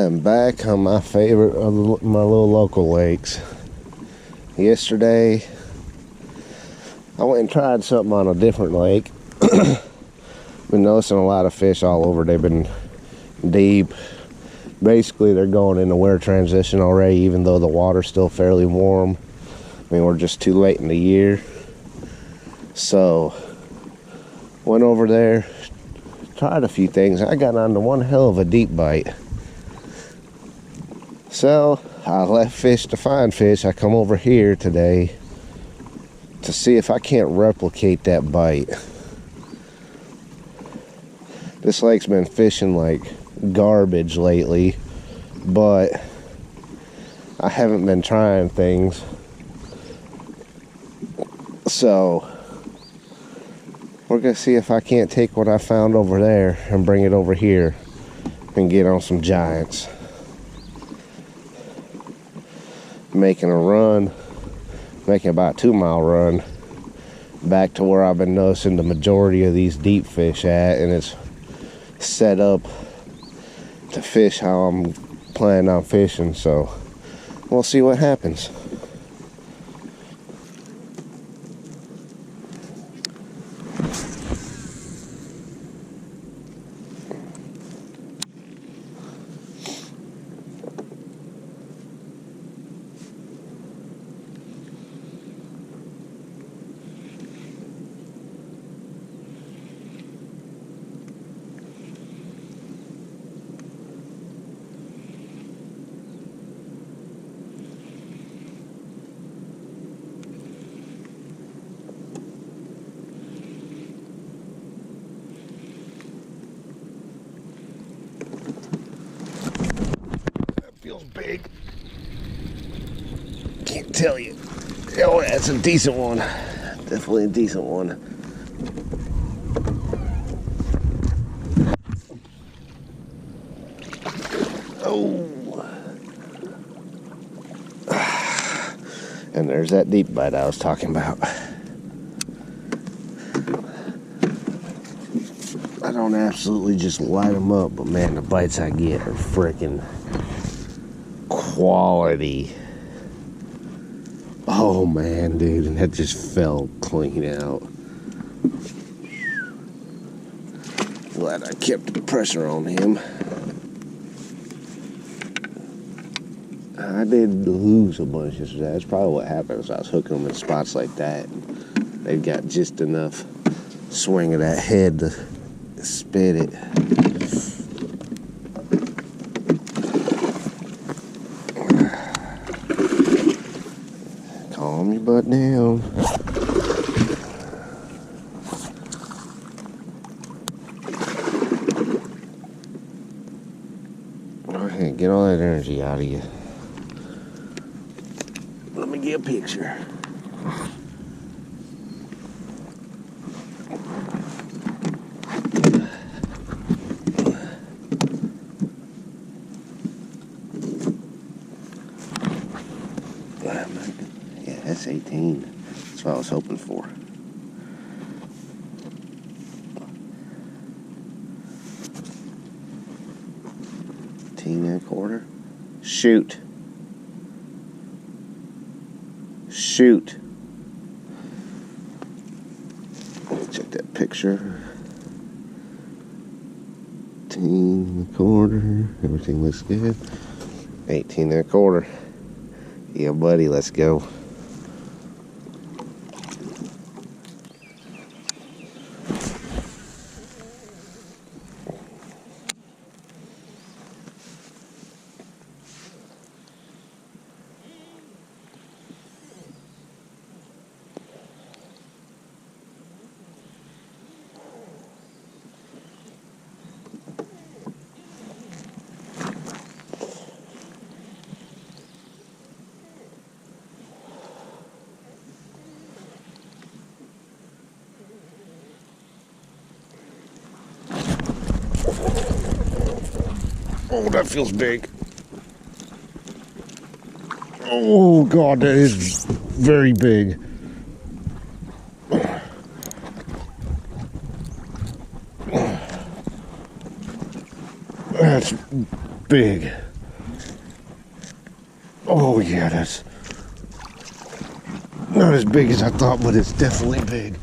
I'm back on my favorite of my little local lakes. Yesterday, I went and tried something on a different lake. Been noticing a lot of fish all over. They've been deep. Basically, they're going into winter transition already, even though the water's still fairly warm. I mean, we're just too late in the year. So, went over there, tried a few things. I got onto one hell of a deep bite. So, I left fish to find fish. I come over here today to see if I can't replicate that bite. This lake's been fishing like garbage lately, but I haven't been trying things. So, we're gonna see if I can't take what I found over there and bring it over here and get on some giants. Making a run, making about a 2-mile run back to where I've been noticing the majority of these deep fish at, and it's set up to fish how I'm planning on fishing. So we'll see what happens. Feels big. Can't tell you. Oh, that's a decent one. Definitely a decent one. Oh. And there's that deep bite I was talking about. I don't absolutely just light them up, but man, the bites I get are freaking quality. Oh man, dude, and that just fell clean out. Glad I kept the pressure on him. I did lose a bunch yesterday. That's probably what happened. Is I was hooking them in spots like that. They got just enough swing of that head to spit it. Calm your butt down. Go ahead, get all that energy out of you. Let me get a picture. Yeah, that's 18. That's what I was hoping for. $18.25. Shoot. Shoot. Check that picture. 18.25. Everything looks good. 18.25. Yeah, buddy, let's go. Oh, that feels big. Oh, God, that is very big. That's big. Oh yeah, that's not as big as I thought, but it's definitely big.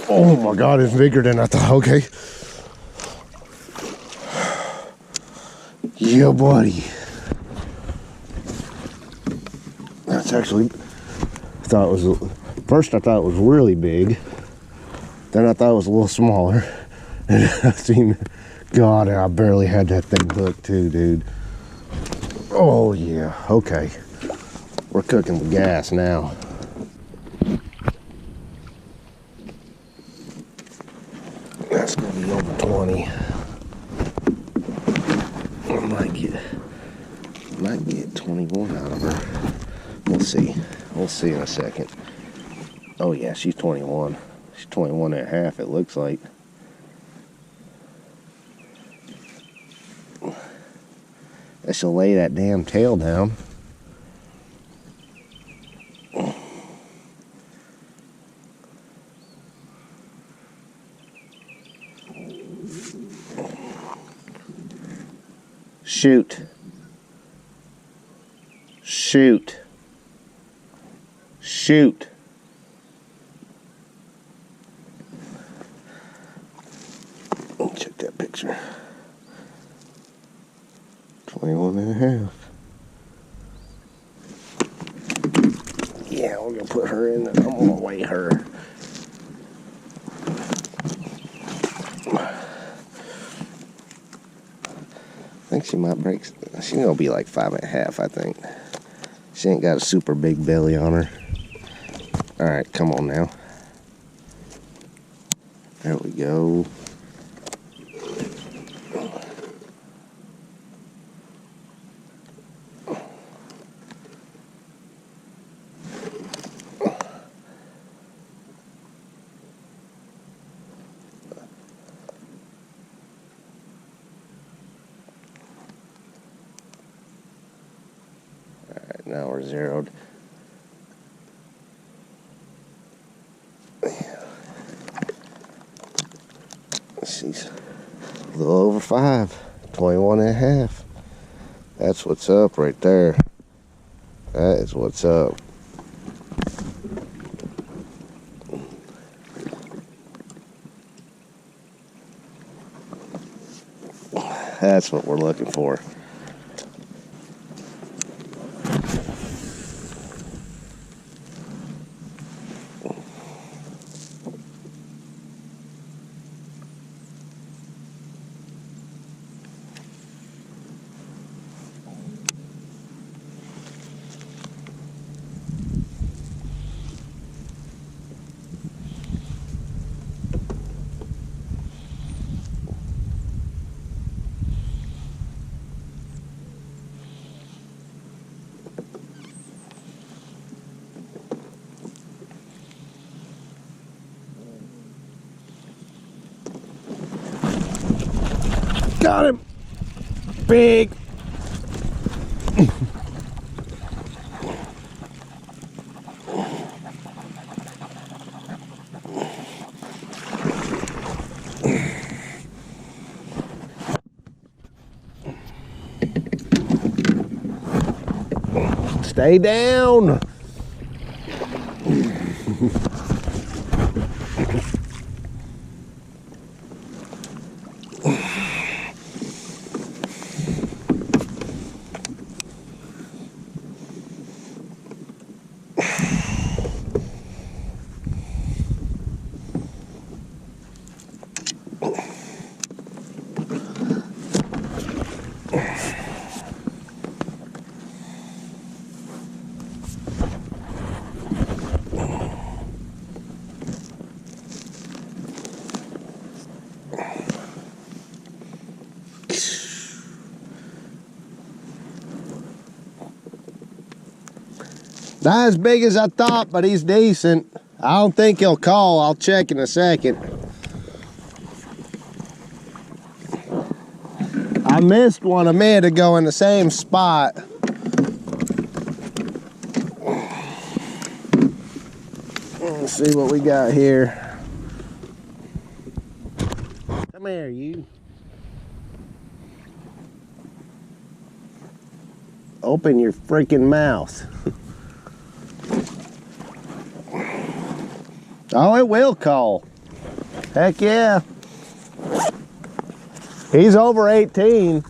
Oh my God, it's bigger than I thought. Okay. Yeah, buddy. That's actually, first I thought it was really big. Then I thought it was a little smaller. And I seen, God, I barely had that thing hooked too, dude. Oh yeah, okay. We're cooking with gas now. That's gonna be over 20. I might get 21 out of her. We'll see. We'll see in a second. Oh yeah, she's 21. She's 21 and a half, it looks like. I shall lay that damn tail down. Shoot. Shoot. Shoot. Check that picture. 21 and a half. Yeah, we're gonna put her in and I'm gonna weigh her. I think she might break. She's gonna be like 5 and a half, I think. She ain't got a super big belly on her. All right, come on now. There we go. Now we're zeroed. She's a little over 5, 21 and a half. That's what's up right there. That is what's up. That's what we're looking for. Got him. Big. Stay down. Not as big as I thought, but he's decent. I don't think he'll call. I'll check in a second. I missed one a minute ago in the same spot. Let's see what we got here. Come here, you. Open your freaking mouth. Oh, it will call. Heck yeah. He's over 18.